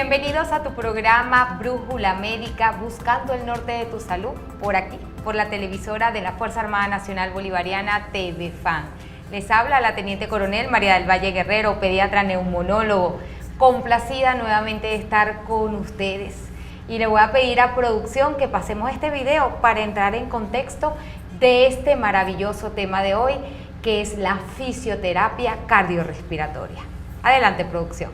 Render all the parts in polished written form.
Bienvenidos a tu programa Brújula Médica, buscando el norte de tu salud, por aquí, por la televisora de la Fuerza Armada Nacional Bolivariana, TVFAN. Les habla la Teniente Coronel María del Valle Guerrero, pediatra neumonólogo, complacida nuevamente de estar con ustedes. Y le voy a pedir a producción que pasemos este video para entrar en contexto de este maravilloso tema de hoy, que es la fisioterapia cardiorrespiratoria. Adelante, producción.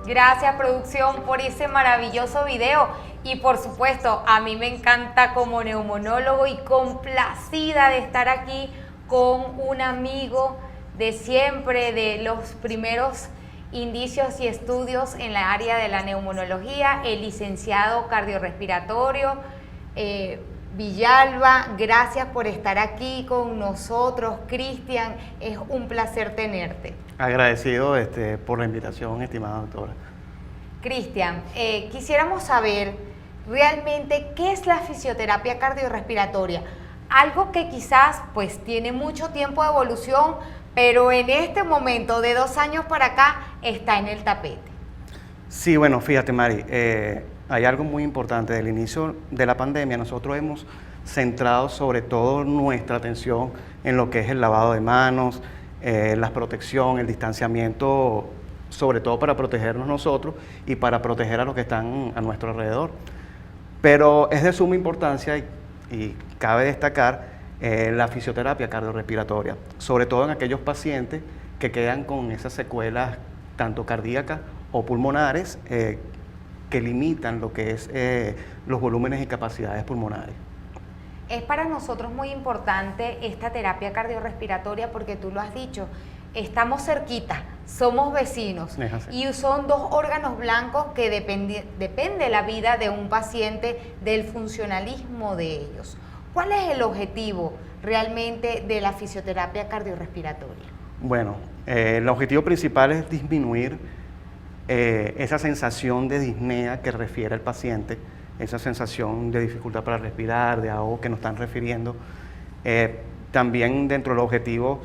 Gracias, producción, por ese maravilloso video. Y por supuesto, a mí me encanta como neumonólogo y complacida de estar aquí con un amigo de siempre, de los primeros indicios y estudios en la área de la neumonología, el licenciado cardiorrespiratorio Villalba. Gracias por estar aquí con nosotros, Cristian. Es un placer tenerte. Agradecido por la invitación, estimada doctora. Cristian, quisiéramos saber realmente qué es la fisioterapia cardiorrespiratoria. Algo que quizás pues tiene mucho tiempo de evolución, pero en este momento de 2 años para acá está en el tapete. Sí, bueno, fíjate, Mari, hay algo muy importante. Del inicio de la pandemia nosotros hemos centrado sobre todo nuestra atención en lo que es el lavado de manos, la protección, el distanciamiento, sobre todo para protegernos nosotros y para proteger a los que están a nuestro alrededor. Pero es de suma importancia y cabe destacar la fisioterapia cardiorrespiratoria, sobre todo en aquellos pacientes que quedan con esas secuelas tanto cardíacas o pulmonares que limitan lo que es los volúmenes y capacidades pulmonares. Es para nosotros muy importante esta terapia cardiorrespiratoria porque tú lo has dicho, estamos cerquita, somos vecinos y son 2 órganos blancos que depende la vida de un paciente del funcionalismo de ellos. ¿Cuál es el objetivo realmente de la fisioterapia cardiorrespiratoria? Bueno, el objetivo principal es disminuir esa sensación de disnea que refiere el paciente, esa sensación de dificultad para respirar, de ahogo que nos están refiriendo. También dentro de los objetivos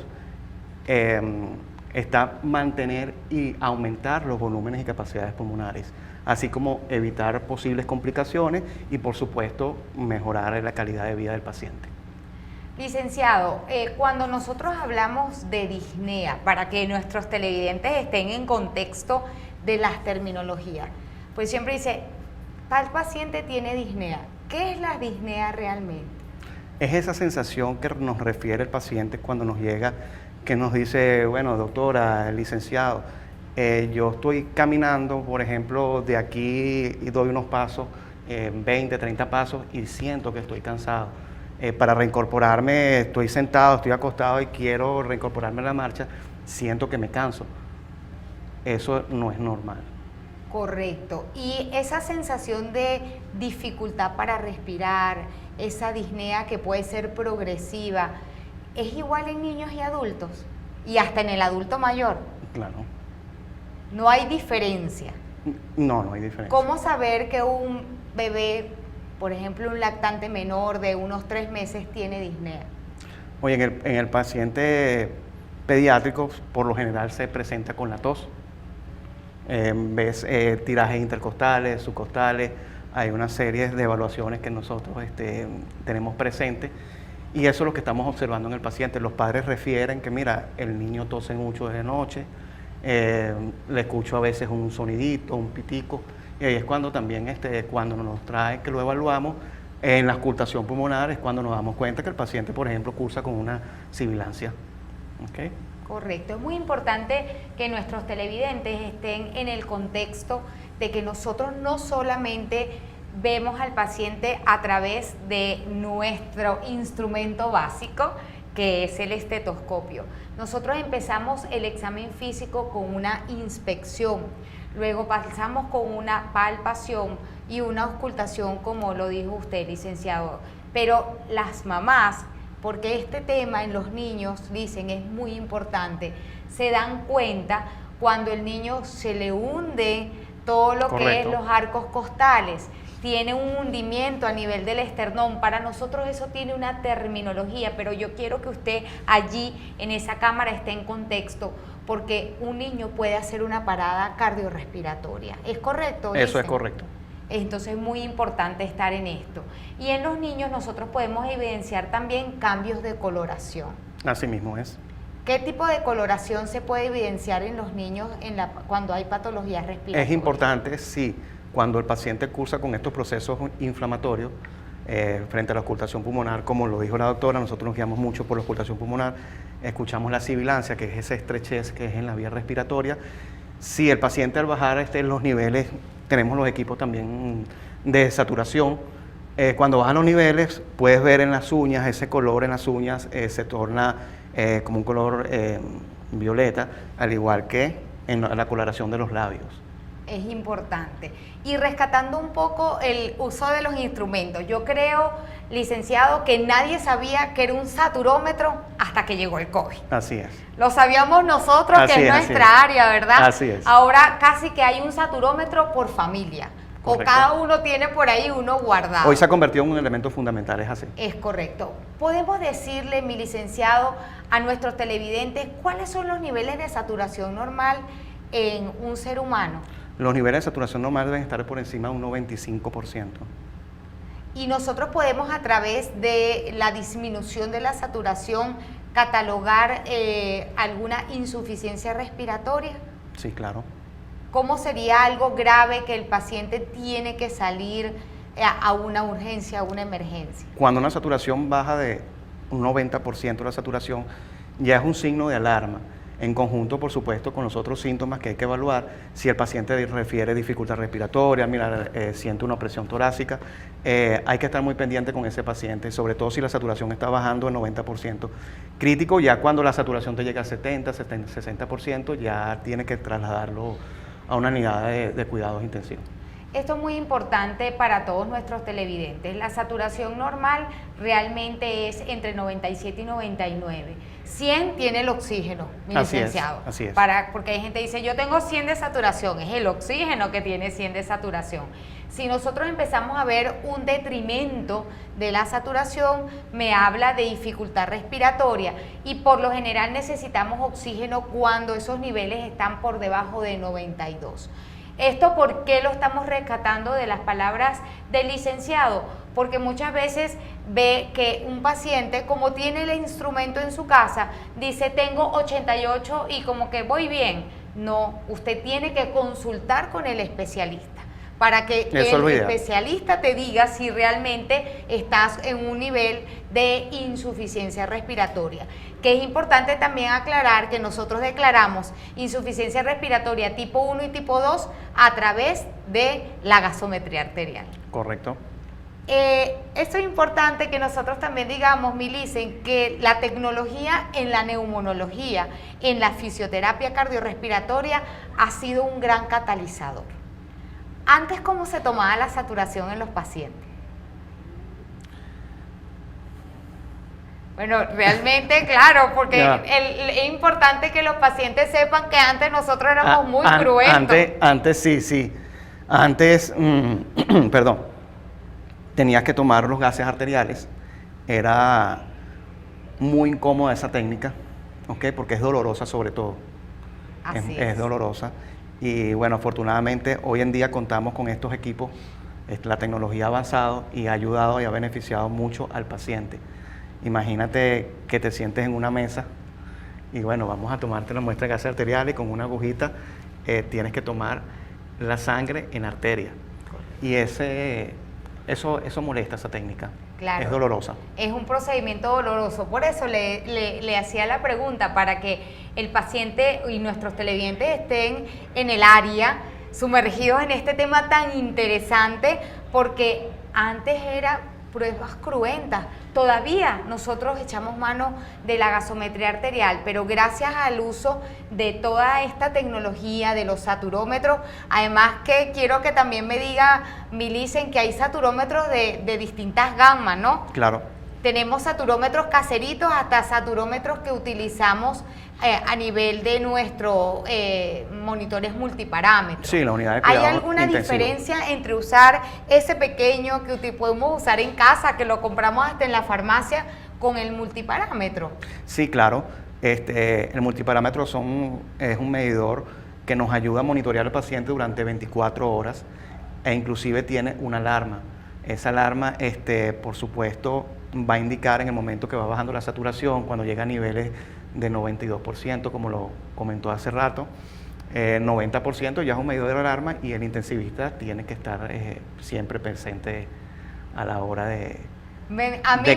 está mantener y aumentar los volúmenes y capacidades pulmonares, así como evitar posibles complicaciones y, por supuesto, mejorar la calidad de vida del paciente. Licenciado, cuando nosotros hablamos de disnea, para que nuestros televidentes estén en contexto de las terminologías, pues siempre dice, tal paciente tiene disnea. ¿Qué es la disnea realmente? Es esa sensación que nos refiere el paciente cuando nos llega, que nos dice, bueno, doctora, licenciado, yo estoy caminando, por ejemplo, de aquí y doy unos pasos, 20, 30 pasos, y siento que estoy cansado. Para reincorporarme, estoy sentado, estoy acostado y quiero reincorporarme a la marcha, siento que me canso. Eso no es normal. Correcto. Y esa sensación de dificultad para respirar, esa disnea que puede ser progresiva, ¿es igual en niños y adultos? Y hasta en el adulto mayor. Claro. ¿No hay diferencia? No, no hay diferencia. ¿Cómo saber que un bebé, por ejemplo, un lactante menor de unos 3 meses tiene disnea? Oye, en el paciente pediátrico, por lo general se presenta con la tos. Ves tirajes intercostales, subcostales, hay una serie de evaluaciones que nosotros tenemos presentes Y eso es lo que estamos observando en el paciente. Los padres refieren que, mira, el niño tose mucho de noche, le escucho a veces un sonidito, un pitico, y ahí es cuando también, cuando nos trae, que lo evaluamos, en la auscultación pulmonar es cuando nos damos cuenta que el paciente, por ejemplo, cursa con una sibilancia. ¿Okay? Correcto, es muy importante que nuestros televidentes estén en el contexto de que nosotros no solamente vemos al paciente a través de nuestro instrumento básico, que es el estetoscopio. Nosotros empezamos el examen físico con una inspección, luego pasamos con una palpación y una auscultación, como lo dijo usted, licenciado. Pero las mamás, porque este tema en los niños, dicen, es muy importante, se dan cuenta cuando el niño se le hunde todo lo que es los arcos costales, tiene un hundimiento a nivel del esternón. Para nosotros eso tiene una terminología, pero yo quiero que usted allí en esa cámara esté en contexto, porque un niño puede hacer una parada cardiorrespiratoria. ¿Es correcto? Eso es correcto. Entonces es muy importante estar en esto. Y en los niños nosotros podemos evidenciar también cambios de coloración. Así mismo es. ¿Qué tipo de coloración se puede evidenciar en los niños cuando hay patologías respiratorias? Es importante, sí, cuando el paciente cursa con estos procesos inflamatorios, frente a la auscultación pulmonar, como lo dijo la doctora, nosotros nos guiamos mucho por la auscultación pulmonar, escuchamos la sibilancia, que es esa estrechez que es en la vía respiratoria. Si el paciente al bajar los niveles, tenemos los equipos también de saturación, cuando bajan los niveles, puedes ver en las uñas, ese color en las uñas se torna como un color violeta, al igual que en la coloración de los labios. Es importante. Y rescatando un poco el uso de los instrumentos, yo creo, licenciado, que nadie sabía que era un saturómetro hasta que llegó el COVID. Así es. Lo sabíamos nosotros, Así que es nuestra área, ¿verdad? Así es. Ahora casi que hay un saturómetro por familia. Correcto. O cada uno tiene por ahí uno guardado. Hoy se ha convertido en un elemento fundamental, es así. Es correcto. ¿Podemos decirle, mi licenciado, a nuestros televidentes cuáles son los niveles de saturación normal en un ser humano? Los niveles de saturación normal deben estar por encima de un 95%. Y nosotros podemos, a través de la disminución de la saturación, catalogar alguna insuficiencia respiratoria. Sí, claro. ¿Cómo sería algo grave que el paciente tiene que salir a una urgencia, a una emergencia? Cuando una saturación baja de un 90% de la saturación, ya es un signo de alarma. En conjunto, por supuesto, con los otros síntomas que hay que evaluar. Si el paciente refiere dificultad respiratoria, mira, siente una opresión torácica, hay que estar muy pendiente con ese paciente, sobre todo si la saturación está bajando el 90%. Crítico ya cuando la saturación te llega al 70, 60%, ya tiene que trasladarlo a una unidad de cuidados intensivos. Esto es muy importante para todos nuestros televidentes. La saturación normal realmente es entre 97 y 99. 100 tiene el oxígeno, mi licenciado. Así es. Porque hay gente que dice, yo tengo 100 de saturación, es el oxígeno que tiene 100 de saturación. Si nosotros empezamos a ver un detrimento de la saturación, me habla de dificultad respiratoria, y por lo general necesitamos oxígeno cuando esos niveles están por debajo de 92. ¿Esto por qué lo estamos rescatando de las palabras del licenciado? Porque muchas veces ve que un paciente, como tiene el instrumento en su casa, dice tengo 88 y como que voy bien. No, usted tiene que consultar con el especialista para que el especialista te diga si realmente estás en un nivel de insuficiencia respiratoria. Que es importante también aclarar que nosotros declaramos insuficiencia respiratoria tipo 1 y tipo 2 a través de la gasometría arterial. Correcto. Esto es importante que nosotros también digamos, Milicen, que la tecnología en la neumonología, en la fisioterapia cardiorrespiratoria, ha sido un gran catalizador. Antes, ¿cómo se tomaba la saturación en los pacientes? Bueno, realmente, claro, porque es importante que los pacientes sepan que antes nosotros éramos muy cruentos. Antes sí. Antes, perdón, tenías que tomar los gases arteriales. Era muy incómoda esa técnica, ¿ok? Porque es dolorosa sobre todo. Así es dolorosa. Y bueno, afortunadamente hoy en día contamos con estos equipos, la tecnología ha avanzado y ha ayudado y ha beneficiado mucho al paciente. Imagínate que te sientes en una mesa y bueno, vamos a tomarte la muestra de gas arterial y con una agujita tienes que tomar la sangre en arteria. Y eso molesta, esa técnica. Claro. Es dolorosa. Es un procedimiento doloroso. Por eso le hacía la pregunta, para que el paciente y nuestros televidentes estén en el área, sumergidos en este tema tan interesante, porque antes era pruebas cruentas. Todavía nosotros echamos mano de la gasometría arterial, pero gracias al uso de toda esta tecnología de los saturómetros, además que quiero que también me diga, Milicen, que hay saturómetros de distintas gamas, ¿no? Claro. Tenemos saturómetros caseritos hasta saturómetros que utilizamos a nivel de nuestros monitores multiparámetros. Sí, la unidad de cuidado ¿Hay alguna intensivo. diferencia entre usar ese pequeño que podemos usar en casa, que lo compramos hasta en la farmacia, con el multiparámetro? Sí, claro. El multiparámetro es un medidor que nos ayuda a monitorear al paciente durante 24 horas e inclusive tiene una alarma. Esa alarma, por supuesto, va a indicar en el momento que va bajando la saturación, cuando llega a niveles de 92%, como lo comentó hace rato. 90% ya es un medidor de alarma y el intensivista tiene que estar siempre presente a la hora de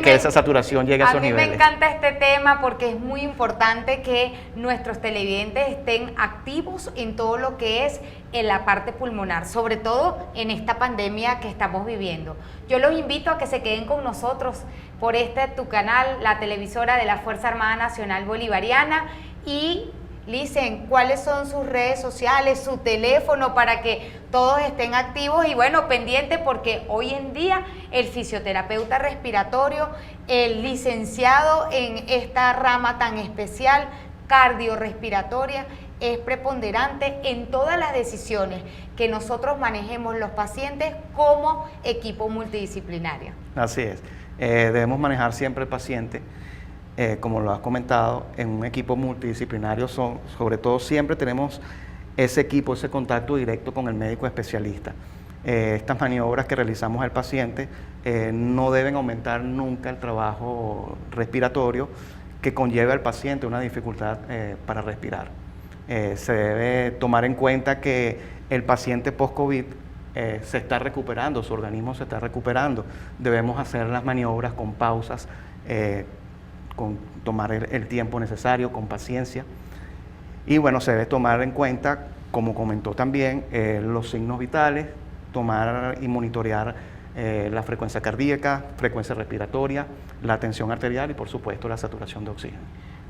que esa saturación llegue a esos niveles. A mí me encanta este tema porque es muy importante que nuestros televidentes estén activos en todo lo que es en la parte pulmonar, sobre todo en esta pandemia que estamos viviendo. Yo los invito a que se queden con nosotros por tu canal, la televisora de la Fuerza Armada Nacional Bolivariana, y Licen, ¿cuáles son sus redes sociales, su teléfono, para que todos estén activos y bueno, pendientes? Porque hoy en día el fisioterapeuta respiratorio, el licenciado en esta rama tan especial, cardiorrespiratoria, es preponderante en todas las decisiones que nosotros manejemos los pacientes como equipo multidisciplinario. Así es. Debemos manejar siempre el paciente, como lo has comentado, en un equipo multidisciplinario. Sobre todo siempre tenemos ese equipo, ese contacto directo con el médico especialista. Estas maniobras que realizamos al paciente no deben aumentar nunca el trabajo respiratorio que conlleve al paciente una dificultad para respirar. Se debe tomar en cuenta que el paciente post-COVID se está recuperando, su organismo se está recuperando. Debemos hacer las maniobras con pausas, con tomar el tiempo necesario, con paciencia. Y bueno, se debe tomar en cuenta, como comentó también, los signos vitales, tomar y monitorear la frecuencia cardíaca, frecuencia respiratoria, la tensión arterial y por supuesto la saturación de oxígeno.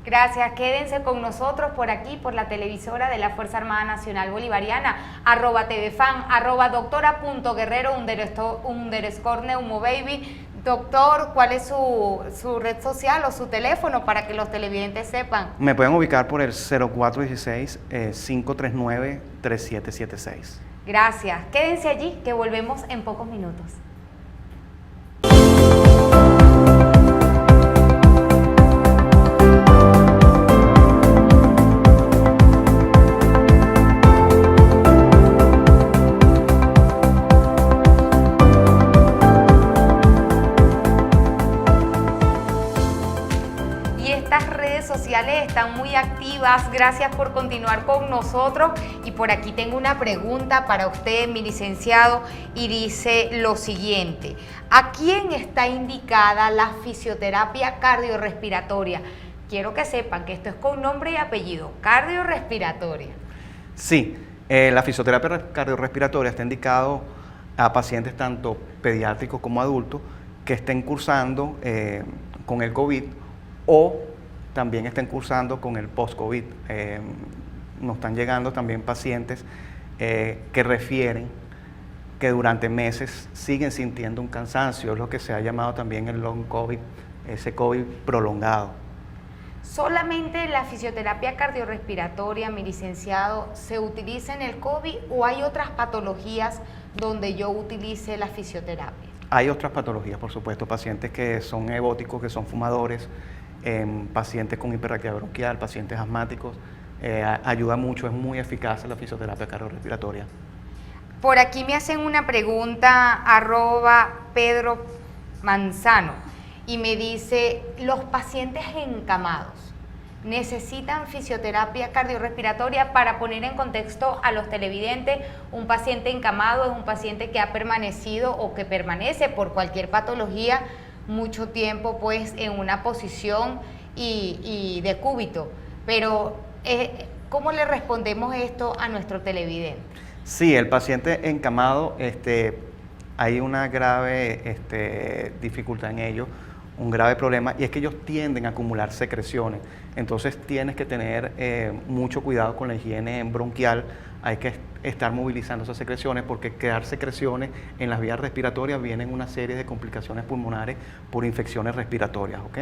Gracias, quédense con nosotros por aquí, por la televisora de la Fuerza Armada Nacional Bolivariana, @tvfan, @doctora.guerrero, _neumobaby. Doctor, ¿cuál es su red social o su teléfono para que los televidentes sepan? Me pueden ubicar por el 0416-539-3776. Gracias, quédense allí que volvemos en pocos minutos. Sociales están muy activas, gracias por continuar con nosotros. Y por aquí tengo una pregunta para usted, mi licenciado, y dice lo siguiente: ¿a quién está indicada la fisioterapia cardiorrespiratoria? Quiero que sepan que esto es con nombre y apellido, cardiorrespiratoria. Sí, la fisioterapia cardiorrespiratoria está indicado a pacientes tanto pediátricos como adultos que estén cursando con el COVID o también estén cursando con el post-COVID. Nos están llegando también pacientes que refieren que durante meses siguen sintiendo un cansancio, es lo que se ha llamado también el long COVID, ese COVID prolongado. ¿Solamente la fisioterapia cardiorrespiratoria, mi licenciado, se utiliza en el COVID o hay otras patologías donde yo utilice la fisioterapia? Hay otras patologías, por supuesto, pacientes que son ebóticos, que son fumadores, pacientes con hiperactividad bronquial, pacientes asmáticos. Ayuda mucho, es muy eficaz la fisioterapia cardiorrespiratoria. Por aquí me hacen una pregunta, @Pedro Manzano, y me dice, los pacientes encamados necesitan fisioterapia cardiorrespiratoria. Para poner en contexto a los televidentes, un paciente encamado es un paciente que ha permanecido o que permanece por cualquier patología mucho tiempo pues en una posición y de cúbito. Pero, ¿cómo le respondemos esto a nuestro televidente? Sí, el paciente encamado, hay una grave dificultad en ello, un grave problema, y es que ellos tienden a acumular secreciones. Entonces tienes que tener mucho cuidado con la higiene bronquial. Hay que estar movilizando esas secreciones, porque crear secreciones en las vías respiratorias vienen una serie de complicaciones pulmonares por infecciones respiratorias, ¿ok?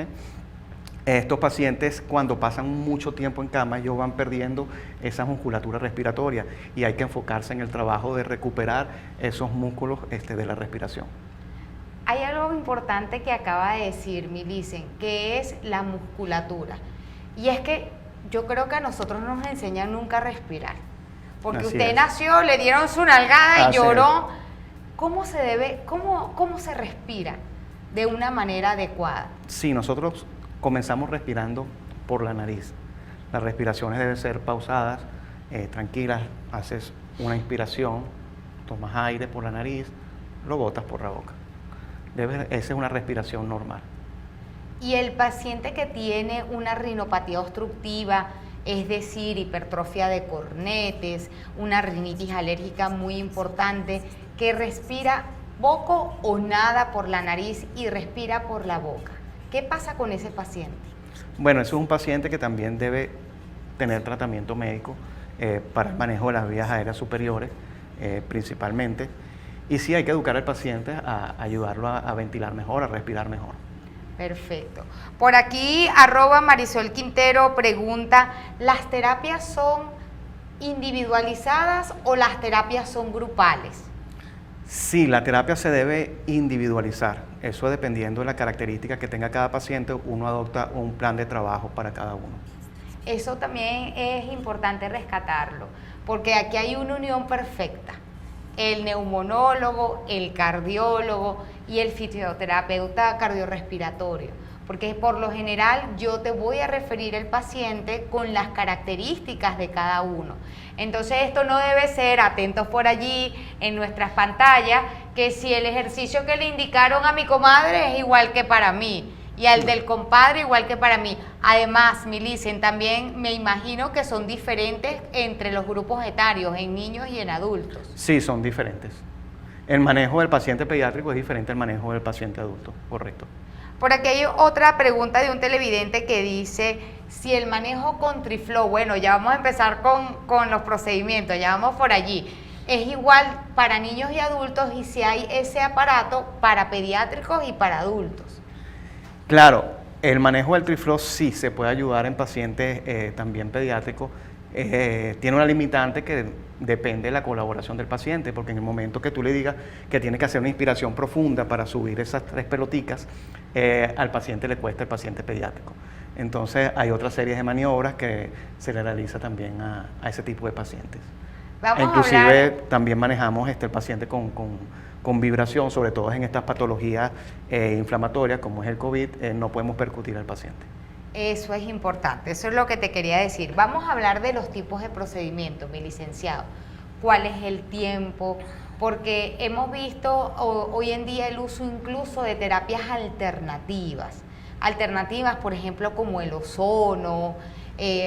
Estos pacientes, cuando pasan mucho tiempo en cama, ellos van perdiendo esa musculatura respiratoria y hay que enfocarse en el trabajo de recuperar esos músculos de la respiración. Hay algo importante que acaba de decir Milicen, que es la musculatura. Y es que yo creo que a nosotros no nos enseñan nunca a respirar. Porque Así usted es. nació, le dieron su nalgada y Así lloró. ¿Cómo se respira de una manera adecuada? Sí, nosotros comenzamos respirando por la nariz. Las respiraciones deben ser pausadas, tranquilas. Haces una inspiración, tomas aire por la nariz, lo botas por la boca. Esa es una respiración normal. Y el paciente que tiene una rinopatía obstructiva, es decir, hipertrofia de cornetes, una rinitis alérgica muy importante, que respira poco o nada por la nariz y respira por la boca, ¿qué pasa con ese paciente? Bueno, eso es un paciente que también debe tener tratamiento médico para el manejo de las vías aéreas superiores, principalmente. Y sí hay que educar al paciente a ayudarlo a ventilar mejor, a respirar mejor. Perfecto. Por aquí, @Marisol Quintero pregunta, ¿las terapias son individualizadas o las terapias son grupales? Sí, la terapia se debe individualizar. Eso dependiendo de la característica que tenga cada paciente, uno adopta un plan de trabajo para cada uno. Eso también es importante rescatarlo, porque aquí hay una unión perfecta. El neumonólogo, el cardiólogo y el fisioterapeuta cardiorrespiratorio, porque por lo general yo te voy a referir el paciente con las características de cada uno. Entonces esto no debe ser, atentos por allí en nuestras pantallas, que si el ejercicio que le indicaron a mi comadre es igual que para mí y al del compadre igual que para mí. Además, Milicen, también me imagino que son diferentes entre los grupos etarios, en niños y en adultos. Sí, son diferentes. El manejo del paciente pediátrico es diferente al manejo del paciente adulto, correcto. Por aquí hay otra pregunta de un televidente que dice, si el manejo con Triflow, bueno, ya vamos a empezar con los procedimientos, ya vamos por allí, es igual para niños y adultos, y si hay ese aparato para pediátricos y para adultos. Claro, el manejo del Triflow sí se puede ayudar en pacientes también pediátricos. Tiene una limitante que depende de la colaboración del paciente, porque en el momento que tú le digas que tiene que hacer una inspiración profunda para subir esas 3 peloticas, al paciente le cuesta el paciente pediátrico. Entonces hay otra serie de maniobras que se le realiza también a ese tipo de pacientes. Inclusive también manejamos el paciente con vibración, sobre todo en estas patologías inflamatorias como es el COVID, no podemos percutir al paciente. Eso es importante, eso es lo que te quería decir. Vamos a hablar de los tipos de procedimientos, mi licenciado. ¿Cuál es el tiempo? Porque hemos visto hoy en día el uso incluso de terapias alternativas. Alternativas, por ejemplo, como el ozono,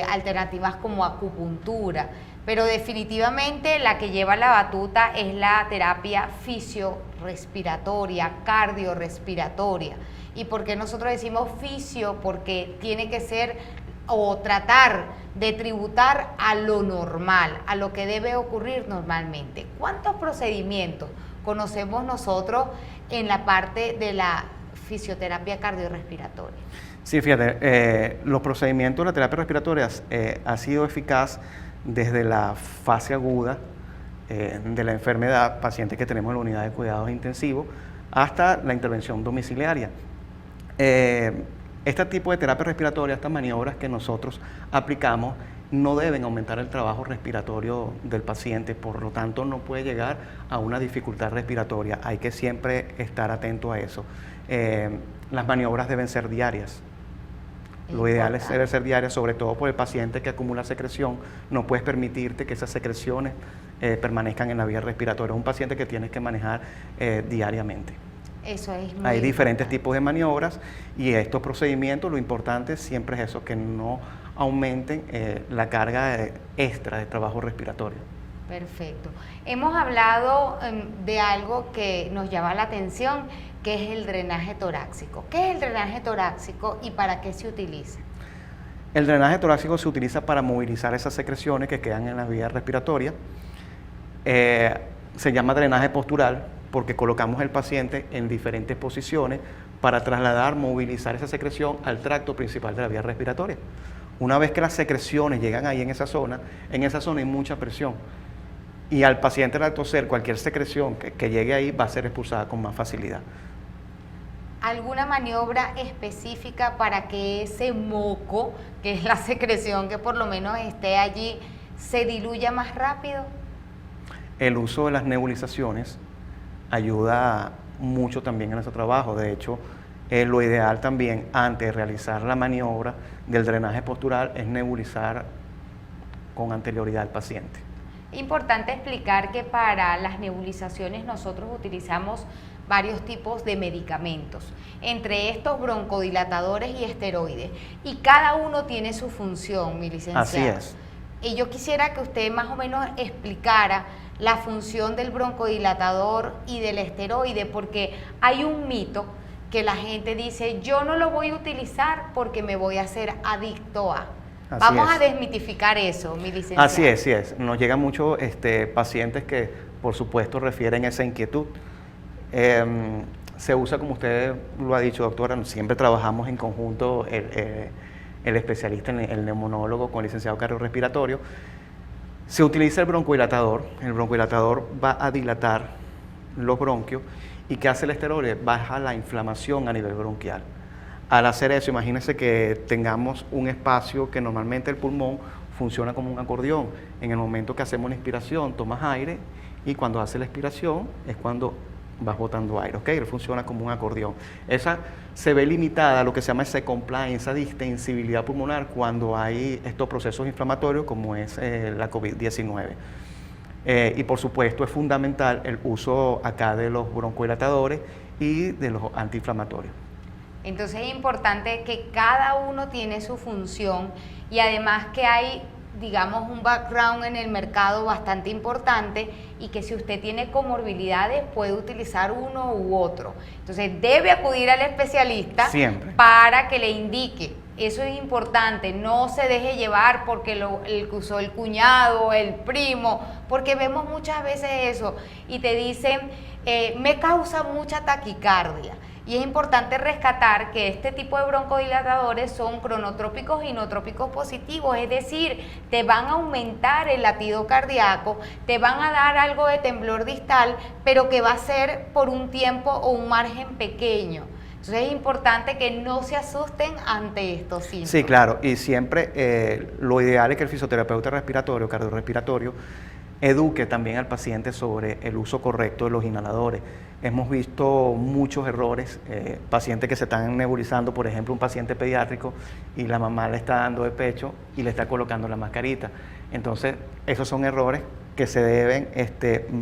alternativas como acupuntura. Pero definitivamente la que lleva la batuta es la terapia fisiorrespiratoria, cardiorrespiratoria. ¿Y por qué nosotros decimos fisio? Porque tiene que ser o tratar de tributar a lo normal, a lo que debe ocurrir normalmente. ¿Cuántos procedimientos conocemos nosotros en la parte de la fisioterapia cardiorrespiratoria? Sí, fíjate, los procedimientos de la terapia respiratoria ha sido eficaz desde la fase aguda de la enfermedad, pacientes que tenemos en la unidad de cuidados intensivos, hasta la intervención domiciliaria. Este tipo de terapia respiratoria, estas maniobras que nosotros aplicamos, no deben aumentar el trabajo respiratorio del paciente, por lo tanto no puede llegar a una dificultad respiratoria. Hay que siempre estar atento a eso. las maniobras deben ser diarias. Lo ideal debe ser diaria, sobre todo por el paciente que acumula secreción. No puedes permitirte que esas secreciones permanezcan en la vía respiratoria. Es un paciente que tienes que manejar diariamente. Eso es muy Hay diferentes importante. tipos de maniobras y estos procedimientos, lo importante siempre es eso, que no aumenten la carga extra de trabajo respiratorio. Perfecto. Hemos hablado de algo que nos llama la atención, que es el drenaje torácico. ¿Qué es el drenaje torácico y para qué se utiliza? El drenaje torácico se utiliza para movilizar esas secreciones que quedan en la vía respiratoria. Se llama drenaje postural porque colocamos el paciente en diferentes posiciones para trasladar, movilizar esa secreción al tracto principal de la vía respiratoria. Una vez que las secreciones llegan ahí en esa zona hay mucha presión. Y al paciente al toser, cualquier secreción que llegue ahí va a ser expulsada con más facilidad. ¿Alguna maniobra específica para que ese moco, que es la secreción que por lo menos esté allí, se diluya más rápido? El uso de las nebulizaciones ayuda mucho también en ese trabajo. De hecho, lo ideal también antes de realizar la maniobra del drenaje postural es nebulizar con anterioridad al paciente. Importante explicar que para las nebulizaciones nosotros utilizamos varios tipos de medicamentos, entre estos broncodilatadores y esteroides, y cada uno tiene su función, mi licenciado. Así es. Y yo quisiera que usted más o menos explicara la función del broncodilatador y del esteroide, porque hay un mito que la gente dice, yo no lo voy a utilizar porque me voy a hacer adicto a. Vamos a desmitificar eso, mi licenciado. Así es. Nos llegan muchos pacientes que, por supuesto, refieren esa inquietud. Se usa, como usted lo ha dicho, doctora, siempre trabajamos en conjunto el especialista, el neumonólogo con el licenciado cardiorrespiratorio. Se utiliza el broncodilatador. El broncodilatador va a dilatar los bronquios. ¿Y qué hace el esteroide? Baja la inflamación a nivel bronquial. Al hacer eso, imagínense que tengamos un espacio que normalmente el pulmón funciona como un acordeón. En el momento que hacemos una inspiración, tomas aire y cuando hace la expiración es cuando vas botando aire, ¿ok? Él funciona como un acordeón. Esa se ve limitada a lo que se llama ese compliance, esa distensibilidad pulmonar cuando hay estos procesos inflamatorios como es la COVID-19. Y por supuesto es fundamental el uso acá de los broncodilatadores y de los antiinflamatorios. Entonces es importante que cada uno tiene su función y además que hay, digamos, un background en el mercado bastante importante y que si usted tiene comorbilidades puede utilizar uno u otro. Entonces debe acudir al especialista siempre para que le indique. Eso es importante, no se deje llevar porque el que usó el cuñado, el primo, porque vemos muchas veces eso y te dicen, me causa mucha taquicardia. Y es importante rescatar que este tipo de broncodilatadores son cronotrópicos y nootrópicos positivos, es decir, te van a aumentar el latido cardíaco, te van a dar algo de temblor distal, pero que va a ser por un tiempo o un margen pequeño. Entonces es importante que no se asusten ante estos síntomas. Sí, claro, y siempre lo ideal es que el fisioterapeuta respiratorio, cardiorrespiratorio, eduque también al paciente sobre el uso correcto de los inhaladores. Hemos visto muchos errores, pacientes que se están nebulizando, por ejemplo, un paciente pediátrico y la mamá le está dando de pecho y le está colocando la mascarita. Entonces, esos son errores que se deben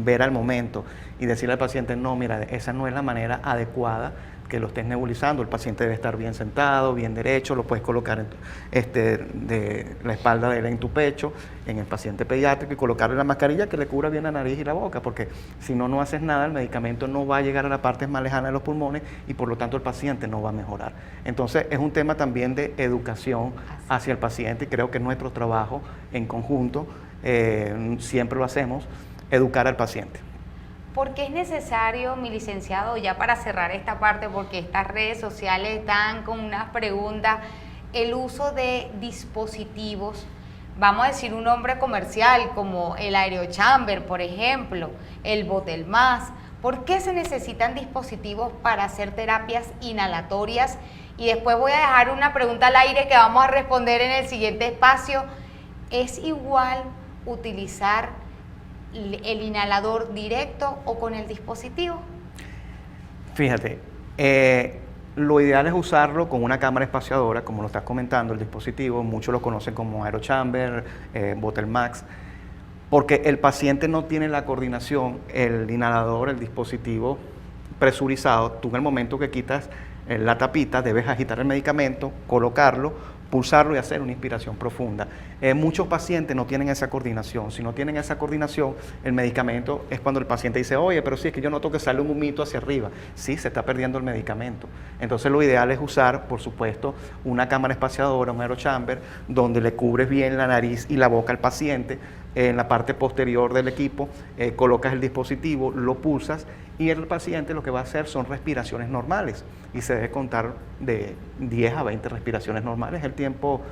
ver al momento y decirle al paciente, no, mira, esa no es la manera adecuada que lo estés nebulizando. El paciente debe estar bien sentado, bien derecho, lo puedes colocar de la espalda de él en tu pecho, en el paciente pediátrico, y colocarle la mascarilla que le cubra bien la nariz y la boca, porque si no, no haces nada, el medicamento no va a llegar a la parte más lejana de los pulmones y por lo tanto el paciente no va a mejorar. Entonces es un tema también de educación hacia el paciente y creo que nuestro trabajo en conjunto, siempre lo hacemos, educar al paciente. ¿Por qué es necesario, mi licenciado, ya para cerrar esta parte, porque estas redes sociales están con unas preguntas, el uso de dispositivos, vamos a decir un nombre comercial como el aerochamber, por ejemplo, el Botelmas? ¿Por qué se necesitan dispositivos para hacer terapias inhalatorias? Y después voy a dejar una pregunta al aire que vamos a responder en el siguiente espacio. ¿Es igual utilizar el inhalador directo o con el dispositivo? Fíjate, Lo ideal es usarlo con una cámara espaciadora, como lo estás comentando, el dispositivo, muchos lo conocen como Aerochamber, Botelmax, porque el paciente no tiene la coordinación, el inhalador, el dispositivo presurizado. Tú en el momento que quitas la tapita debes agitar el medicamento, colocarlo, pulsarlo y hacer una inspiración profunda. Muchos pacientes no tienen esa coordinación. Si no tienen esa coordinación, el medicamento es cuando el paciente dice, oye, pero sí, es que yo noto que sale un humito hacia arriba. Sí, se está perdiendo el medicamento. Entonces lo ideal es usar, por supuesto, una cámara espaciadora, un aerochamber, donde le cubres bien la nariz y la boca al paciente. En la parte posterior del equipo colocas el dispositivo, lo pulsas y el paciente lo que va a hacer son respiraciones normales y se debe contar de 10 a 20 respiraciones normales, el tiempo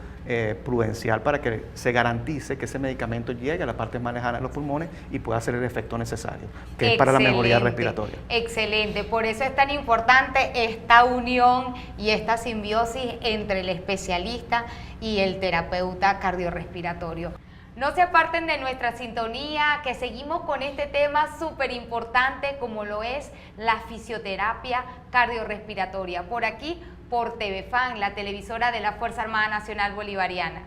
prudencial para que se garantice que ese medicamento llegue a la parte más lejana de los pulmones y pueda hacer el efecto necesario, que es para la mejoría respiratoria. Excelente, por eso es tan importante esta unión y esta simbiosis entre el especialista y el terapeuta cardiorrespiratorio. No se aparten de nuestra sintonía, que seguimos con este tema súper importante como lo es la fisioterapia cardiorrespiratoria. Por aquí, por TVFAN, la televisora de la Fuerza Armada Nacional Bolivariana.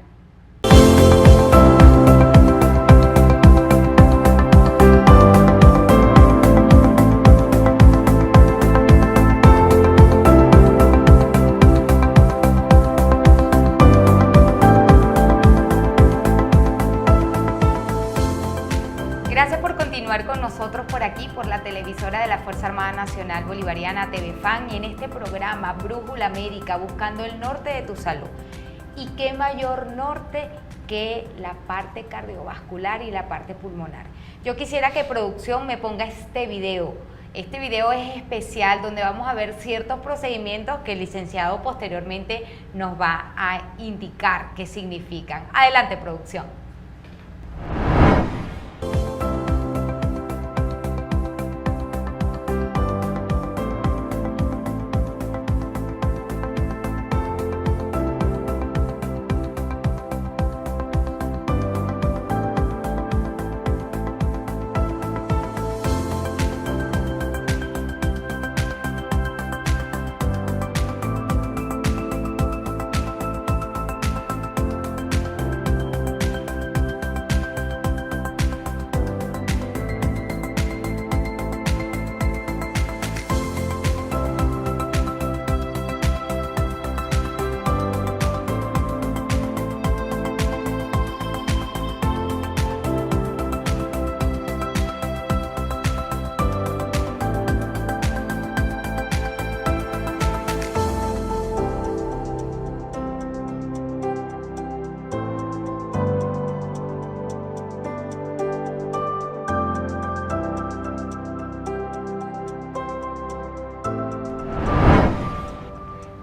Gracias por continuar con nosotros por aquí, por la televisora de la Fuerza Armada Nacional Bolivariana, TVFAN, y en este programa Brújula Médica, buscando el norte de tu salud. ¿Y qué mayor norte que la parte cardiovascular y la parte pulmonar? Yo quisiera que producción me ponga este video. Este video es especial donde vamos a ver ciertos procedimientos que el licenciado posteriormente nos va a indicar qué significan. Adelante, producción.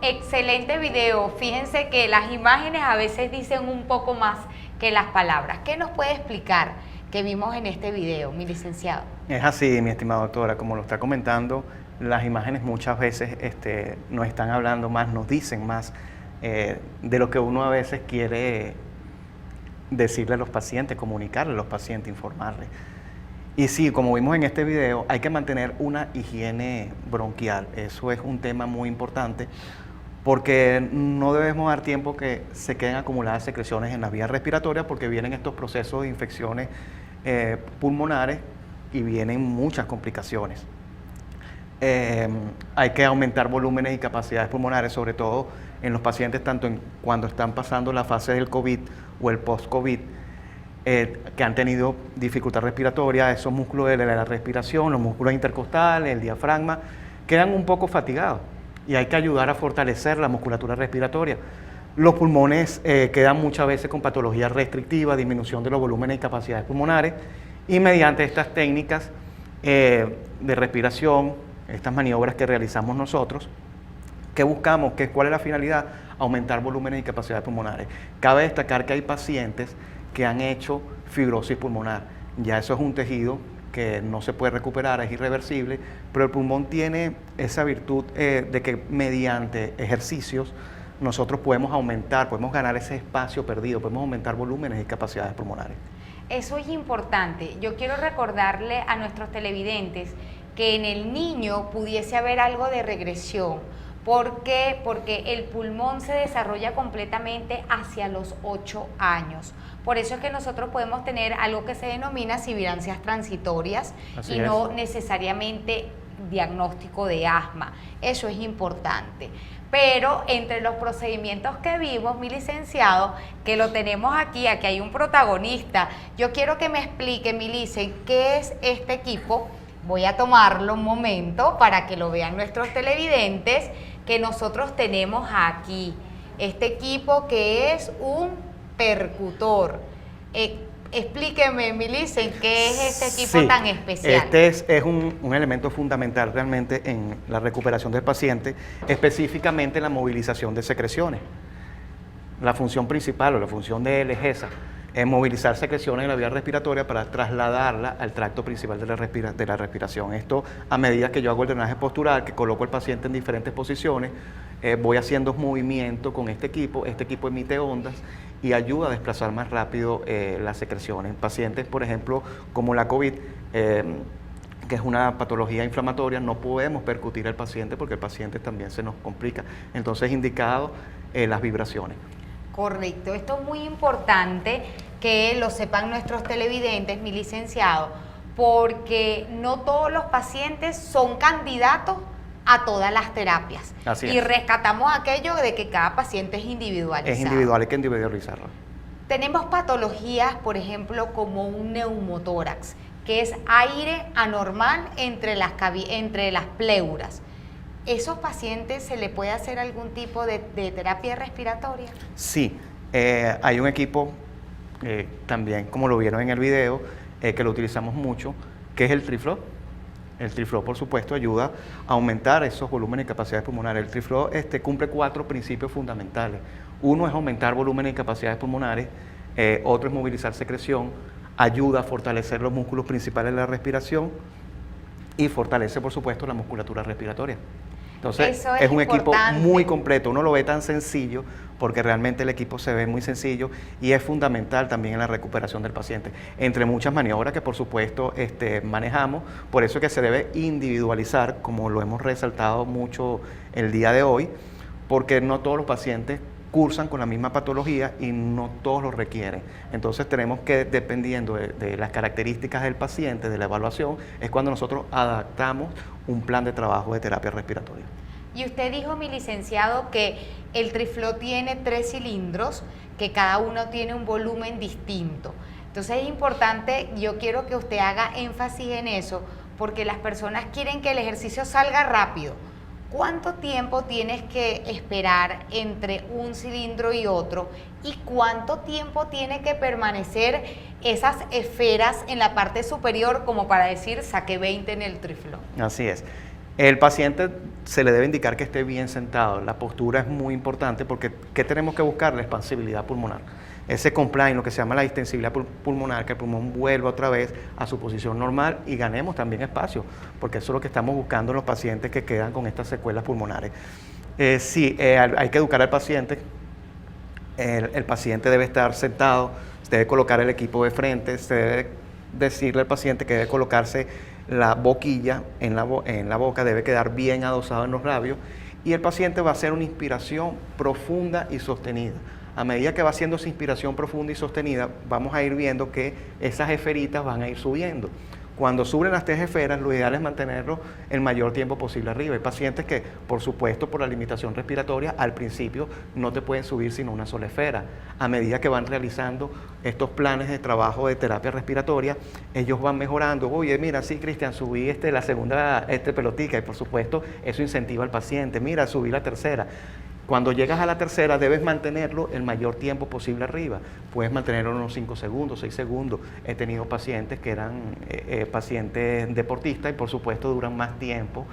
Excelente video. Fíjense que las imágenes a veces dicen un poco más que las palabras. ¿Qué nos puede explicar que vimos en este video, mi licenciado? Es así, mi estimada doctora, como lo está comentando, las imágenes muchas veces nos están hablando más, nos dicen más de lo que uno a veces quiere decirle a los pacientes, comunicarle a los pacientes, informarles. Y sí, como vimos en este video, hay que mantener una higiene bronquial. Eso es un tema muy importante porque no debemos dar tiempo que se queden acumuladas secreciones en las vías respiratorias porque vienen estos procesos de infecciones pulmonares y vienen muchas complicaciones. Hay que aumentar volúmenes y capacidades pulmonares, sobre todo en los pacientes, tanto cuando están pasando la fase del COVID o el post-COVID, que han tenido dificultad respiratoria. Esos músculos de la respiración, los músculos intercostales, el diafragma, quedan un poco fatigados y hay que ayudar a fortalecer la musculatura respiratoria. Los pulmones quedan muchas veces con patología restrictiva, disminución de los volúmenes y capacidades pulmonares, y mediante estas técnicas de respiración, estas maniobras que realizamos nosotros, ¿qué buscamos? ¿Cuál es la finalidad? Aumentar volúmenes y capacidades pulmonares. Cabe destacar que hay pacientes que han hecho fibrosis pulmonar. Ya eso es un tejido que no se puede recuperar, es irreversible, pero el pulmón tiene esa virtud de que mediante ejercicios nosotros podemos aumentar, podemos ganar ese espacio perdido, podemos aumentar volúmenes y capacidades pulmonares. Eso es importante. Yo quiero recordarle a nuestros televidentes que en el niño pudiese haber algo de regresión, ¿Por qué? Porque el pulmón se desarrolla completamente hacia los 8 años. Por eso es que nosotros podemos tener algo que se denomina sibilancias transitorias y no necesariamente diagnóstico de asma. Eso es importante. Pero entre los procedimientos que vimos, mi licenciado, que lo tenemos aquí hay un protagonista. Yo quiero que me explique, mi licen, qué es este equipo. Voy a tomarlo un momento para que lo vean nuestros televidentes, que nosotros tenemos aquí. Este equipo que es un percutor. Explíqueme, mi licen, ¿qué es este equipo tan especial? Este es un elemento fundamental realmente en la recuperación del paciente, específicamente en la movilización de secreciones. La función principal o la función de ELGESA es movilizar secreciones en la vía respiratoria para trasladarla al tracto principal de la respiración. Esto, a medida que yo hago el drenaje postural, que coloco al paciente en diferentes posiciones, voy haciendo movimiento con este equipo emite ondas y ayuda a desplazar más rápido las secreciones. En pacientes, por ejemplo, como la COVID, que es una patología inflamatoria, no podemos percutir al paciente porque el paciente también se nos complica. Entonces, indicado las vibraciones. Correcto, esto es muy importante que lo sepan nuestros televidentes, mi licenciado, porque no todos los pacientes son candidatos a todas las terapias. Así es. Y rescatamos aquello de que cada paciente es individualizado. Es individual, hay que individualizarlo. Tenemos patologías, por ejemplo, como un neumotórax, que es aire anormal entre las pleuras. ¿Esos pacientes se le puede hacer algún tipo de terapia respiratoria? Sí, hay un equipo, también como lo vieron en el video, que lo utilizamos mucho, que es el Triflow. El Triflow, por supuesto, ayuda a aumentar esos volúmenes y capacidades pulmonares. El Triflow cumple 4 principios fundamentales. Uno es aumentar volúmenes y capacidades pulmonares, otro es movilizar secreción, ayuda a fortalecer los músculos principales de la respiración y fortalece, por supuesto, la musculatura respiratoria. Entonces, es un equipo muy completo. Uno lo ve tan sencillo porque realmente el equipo se ve muy sencillo y es fundamental también en la recuperación del paciente. Entre muchas maniobras que, por supuesto, manejamos, por eso es que se debe individualizar, como lo hemos resaltado mucho el día de hoy, porque no todos los pacientes cursan con la misma patología y no todos lo requieren. Entonces tenemos que, dependiendo de las características del paciente, de la evaluación, es cuando nosotros adaptamos un plan de trabajo de terapia respiratoria. Y usted dijo, mi licenciado, que el Triflow tiene 3 cilindros, que cada uno tiene un volumen distinto. Entonces es importante, yo quiero que usted haga énfasis en eso, porque las personas quieren que el ejercicio salga rápido. ¿Cuánto tiempo tienes que esperar entre un cilindro y otro? ¿Y cuánto tiempo tiene que permanecer esas esferas en la parte superior como para decir, saqué 20 en el Triflow? Así es. El paciente se le debe indicar que esté bien sentado. La postura es muy importante porque ¿qué tenemos que buscar? La expansibilidad pulmonar. Ese compliance, lo que se llama la distensibilidad pulmonar, que el pulmón vuelva otra vez a su posición normal y ganemos también espacio, porque eso es lo que estamos buscando en los pacientes que quedan con estas secuelas pulmonares. Hay que educar al paciente. El paciente debe estar sentado, se debe colocar el equipo de frente, se debe decirle al paciente que debe colocarse la boquilla en la boca, debe quedar bien adosado en los labios y el paciente va a hacer una inspiración profunda y sostenida. A medida que va haciendo esa inspiración profunda y sostenida, vamos a ir viendo que esas esferitas van a ir subiendo. Cuando suben las 3 esferas, lo ideal es mantenerlo el mayor tiempo posible arriba. Hay pacientes que, por supuesto, por la limitación respiratoria, al principio no te pueden subir sino una sola esfera. A medida que van realizando estos planes de trabajo de terapia respiratoria, ellos van mejorando. Oye, mira, sí, Cristian, subí la segunda pelotica y, por supuesto, eso incentiva al paciente. Mira, subí la tercera. Cuando llegas a la tercera, debes mantenerlo el mayor tiempo posible arriba. Puedes mantenerlo unos 5 segundos, 6 segundos. He tenido pacientes que eran pacientes deportistas y, por supuesto, duran más tiempo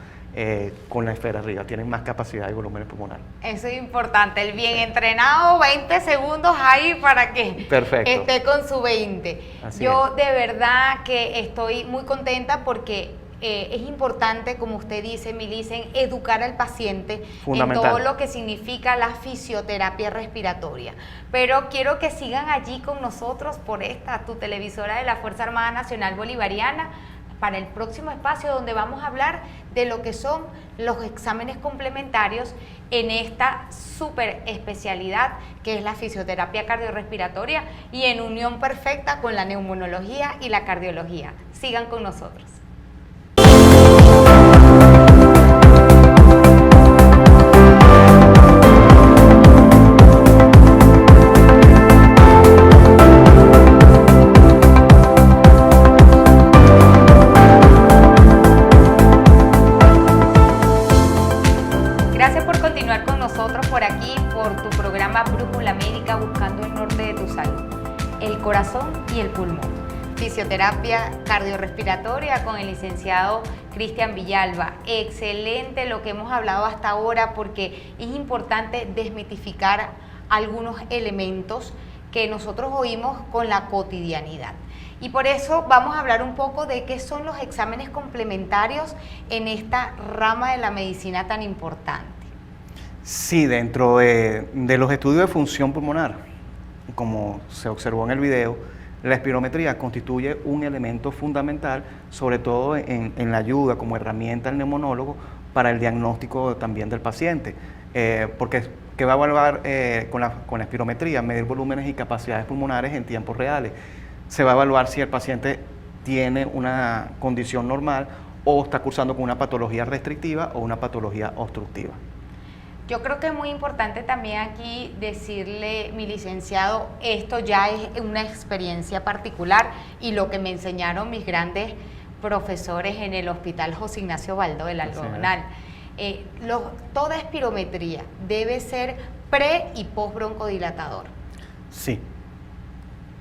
con la esfera arriba. Tienen más capacidad y volumen pulmonar. Eso es importante. El bien entrenado, 20 segundos ahí para que esté con su 20. Yo de verdad que estoy muy contenta porque es importante, como usted dice, Milicen, educar al paciente en todo lo que significa la fisioterapia respiratoria. Pero quiero que sigan allí con nosotros por tu televisora de la Fuerza Armada Nacional Bolivariana, para el próximo espacio donde vamos a hablar de lo que son los exámenes complementarios en esta súper especialidad que es la fisioterapia cardiorrespiratoria y en unión perfecta con la neumonología y la cardiología. Sigan con nosotros. Gracias por continuar con nosotros por aquí, por tu programa Brújula Médica, buscando el norte de tu salud, el corazón y el pulmón. Fisioterapia cardiorrespiratoria con el licenciado Cristian Villalba. Excelente lo que hemos hablado hasta ahora, porque es importante desmitificar algunos elementos que nosotros oímos con la cotidianidad. Y por eso vamos a hablar un poco de qué son los exámenes complementarios en esta rama de la medicina tan importante. Sí, dentro de los estudios de función pulmonar, como se observó en el video, la espirometría constituye un elemento fundamental, sobre todo en la ayuda como herramienta del neumonólogo para el diagnóstico también del paciente, porque ¿qué va a evaluar con la espirometría? Medir volúmenes y capacidades pulmonares en tiempos reales. Se va a evaluar si el paciente tiene una condición normal o está cursando con una patología restrictiva o una patología obstructiva. Yo creo que es muy importante también aquí decirle, mi licenciado, esto ya es una experiencia particular y lo que me enseñaron mis grandes profesores en el Hospital José Ignacio Baldó del Algodonal. Toda espirometría debe ser pre y post broncodilatador. Sí,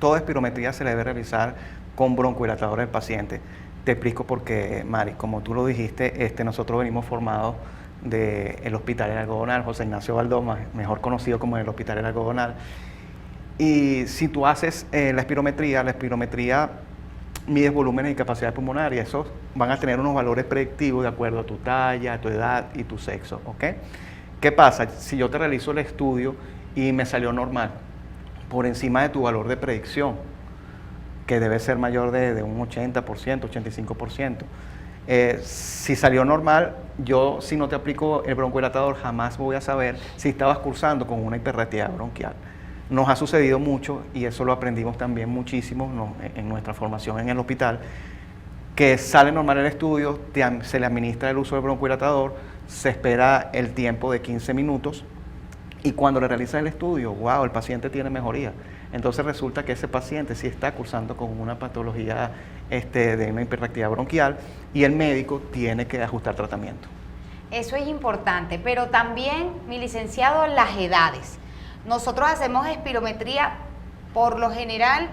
toda espirometría se debe realizar con broncodilatador del paciente. Te explico por qué, Mari. Como tú lo dijiste, nosotros venimos formados del Hospital del Algodonal, José Ignacio Baldó, mejor conocido como el Hospital del Algodonal. Y si tú haces la espirometría mides volúmenes y capacidad pulmonar y esos van a tener unos valores predictivos de acuerdo a tu talla, a tu edad y tu sexo, ¿ok? ¿Qué pasa? Si yo te realizo el estudio y me salió normal, por encima de tu valor de predicción, que debe ser mayor de un 80%, 85%, si salió normal, yo si no te aplico el broncodilatador jamás voy a saber si estabas cursando con una hiperreactividad bronquial. Nos ha sucedido mucho y eso lo aprendimos también muchísimo en nuestra formación en el hospital, que sale normal el estudio, se le administra el uso del broncodilatador, se espera el tiempo de 15 minutos y cuando le realiza el estudio, wow, el paciente tiene mejoría. Entonces resulta que ese paciente sí está cursando con una patología de una hiperreactividad bronquial y el médico tiene que ajustar tratamiento. Eso es importante, pero también, mi licenciado, las edades. Nosotros hacemos espirometría por lo general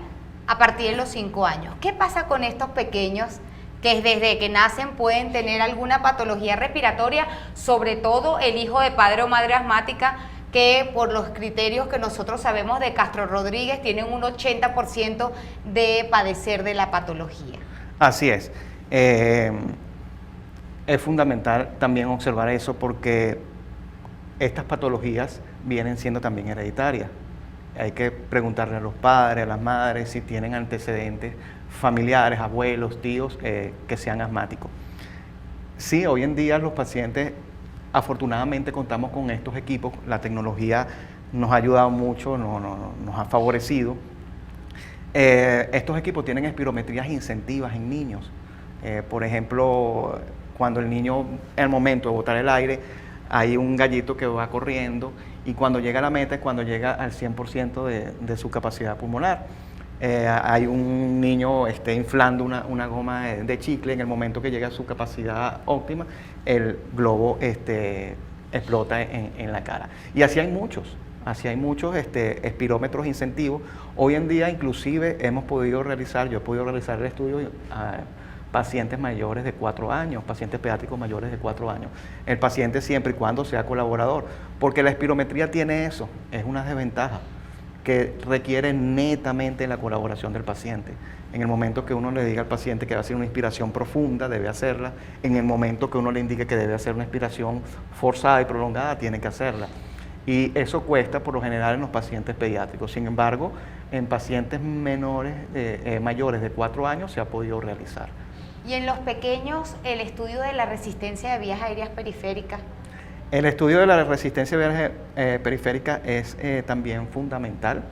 a partir de los 5 años. ¿Qué pasa con estos pequeños que desde que nacen pueden tener alguna patología respiratoria, sobre todo el hijo de padre o madre asmática, que por los criterios que nosotros sabemos de Castro Rodríguez tienen un 80% de padecer de la patología? Así es. Es fundamental también observar eso porque estas patologías vienen siendo también hereditarias. Hay que preguntarle a los padres, a las madres, si tienen antecedentes familiares, abuelos, tíos, que sean asmáticos. Sí, hoy en día los pacientes, afortunadamente contamos con estos equipos, la tecnología nos ha ayudado mucho, nos ha favorecido. Estos equipos tienen espirometrías incentivas en niños. Por ejemplo, cuando el niño, en el momento de botar el aire, hay un gallito que va corriendo y cuando llega a la meta es cuando llega al 100% de su capacidad pulmonar. Hay un niño inflando una goma de chicle, en el momento que llega a su capacidad óptima, el globo explota en la cara. Y así hay muchos espirómetros incentivos. Hoy en día inclusive yo he podido realizar el estudio a pacientes mayores de 4 años, pacientes pediátricos mayores de 4 años. El paciente siempre y cuando sea colaborador, porque la espirometría tiene eso, es una desventaja que requiere netamente la colaboración del paciente. En el momento que uno le diga al paciente que va a hacer una inspiración profunda, debe hacerla. En el momento que uno le indique que debe hacer una inspiración forzada y prolongada, tiene que hacerla. Y eso cuesta por lo general en los pacientes pediátricos. Sin embargo, en pacientes mayores de 4 años se ha podido realizar. Y en los pequeños, el estudio de la resistencia de vías aéreas periféricas. El estudio de la resistencia de vías periféricas es también fundamental.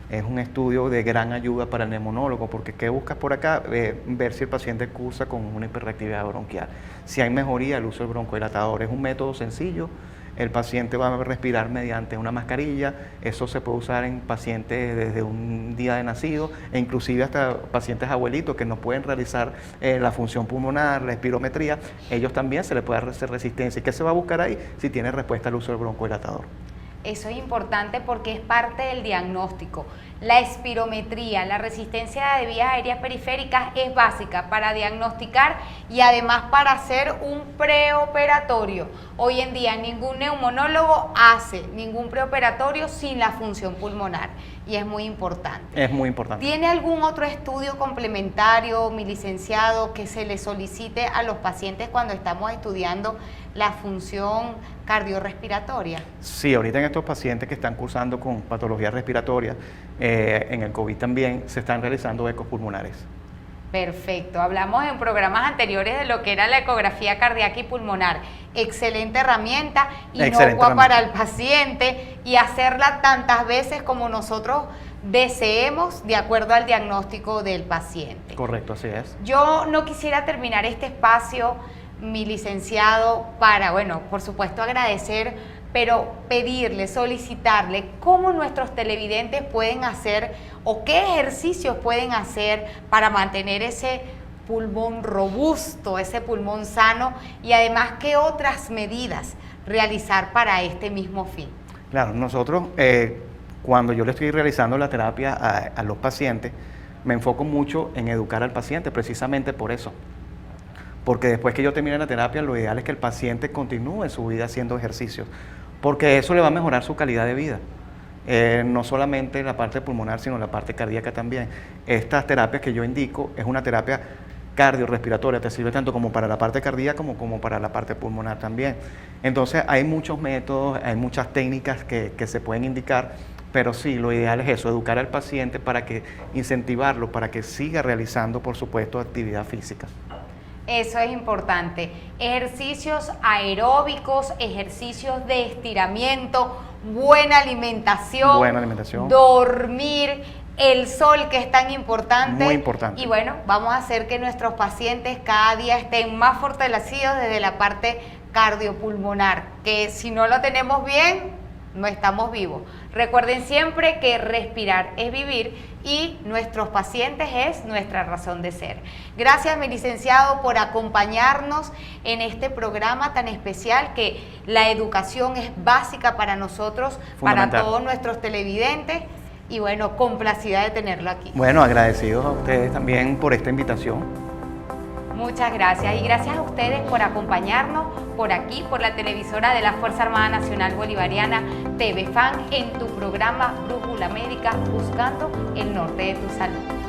Es un estudio de gran ayuda para el neumonólogo, porque ¿qué buscas por acá? Ver si el paciente cursa con una hiperreactividad bronquial. Si hay mejoría, el uso del broncodilatador es un método sencillo. El paciente va a respirar mediante una mascarilla. Eso se puede usar en pacientes desde un día de nacido e inclusive hasta pacientes abuelitos que no pueden realizar la función pulmonar, la espirometría. Ellos también se les puede hacer resistencia. ¿Y qué se va a buscar ahí? Si tiene respuesta al uso del broncodilatador. Eso es importante porque es parte del diagnóstico. La espirometría, la resistencia de vías aéreas periféricas es básica para diagnosticar y además para hacer un preoperatorio. Hoy en día ningún neumonólogo hace ningún preoperatorio sin la función pulmonar y es muy importante. Es muy importante. ¿Tiene algún otro estudio complementario, mi licenciado, que se le solicite a los pacientes cuando estamos estudiando la función cardiorrespiratoria? Sí, ahorita en estos pacientes que están cursando con patologías respiratorias, en el COVID también se están realizando ecos pulmonares. Perfecto, hablamos en programas anteriores de lo que era la ecografía cardíaca y pulmonar. Excelente herramienta, inocua para el paciente y hacerla tantas veces como nosotros deseemos de acuerdo al diagnóstico del paciente. Correcto, así es. Yo no quisiera terminar este espacio, mi licenciado, para, bueno, por supuesto agradecer, pero pedirle, solicitarle cómo nuestros televidentes pueden hacer o qué ejercicios pueden hacer para mantener ese pulmón robusto, ese pulmón sano y además qué otras medidas realizar para este mismo fin. Claro, nosotros cuando yo le estoy realizando la terapia a los pacientes, me enfoco mucho en educar al paciente precisamente por eso. Porque después que yo termine la terapia, lo ideal es que el paciente continúe su vida haciendo ejercicios, porque eso le va a mejorar su calidad de vida. No solamente la parte pulmonar, sino la parte cardíaca también. Estas terapias que yo indico es una terapia cardiorrespiratoria, te sirve tanto como para la parte cardíaca como para la parte pulmonar también. Entonces hay muchos métodos, hay muchas técnicas que se pueden indicar, pero sí, lo ideal es eso, educar al paciente para que incentivarlo, para que siga realizando, por supuesto, actividad física. Eso es importante. Ejercicios aeróbicos, ejercicios de estiramiento, buena alimentación, dormir, el sol que es tan importante. Muy importante. Y bueno, vamos a hacer que nuestros pacientes cada día estén más fortalecidos desde la parte cardiopulmonar, que si no lo tenemos bien, no estamos vivos. Recuerden siempre que respirar es vivir y nuestros pacientes es nuestra razón de ser. Gracias, mi licenciado, por acompañarnos en este programa tan especial que la educación es básica para nosotros, para todos nuestros televidentes y bueno, complacida de tenerlo aquí. Bueno, agradecidos a ustedes también por esta invitación. Muchas gracias y gracias a ustedes por acompañarnos por aquí, por la televisora de la Fuerza Armada Nacional Bolivariana, TV Fan, en tu programa Brújula Médica, buscando el norte de tu salud.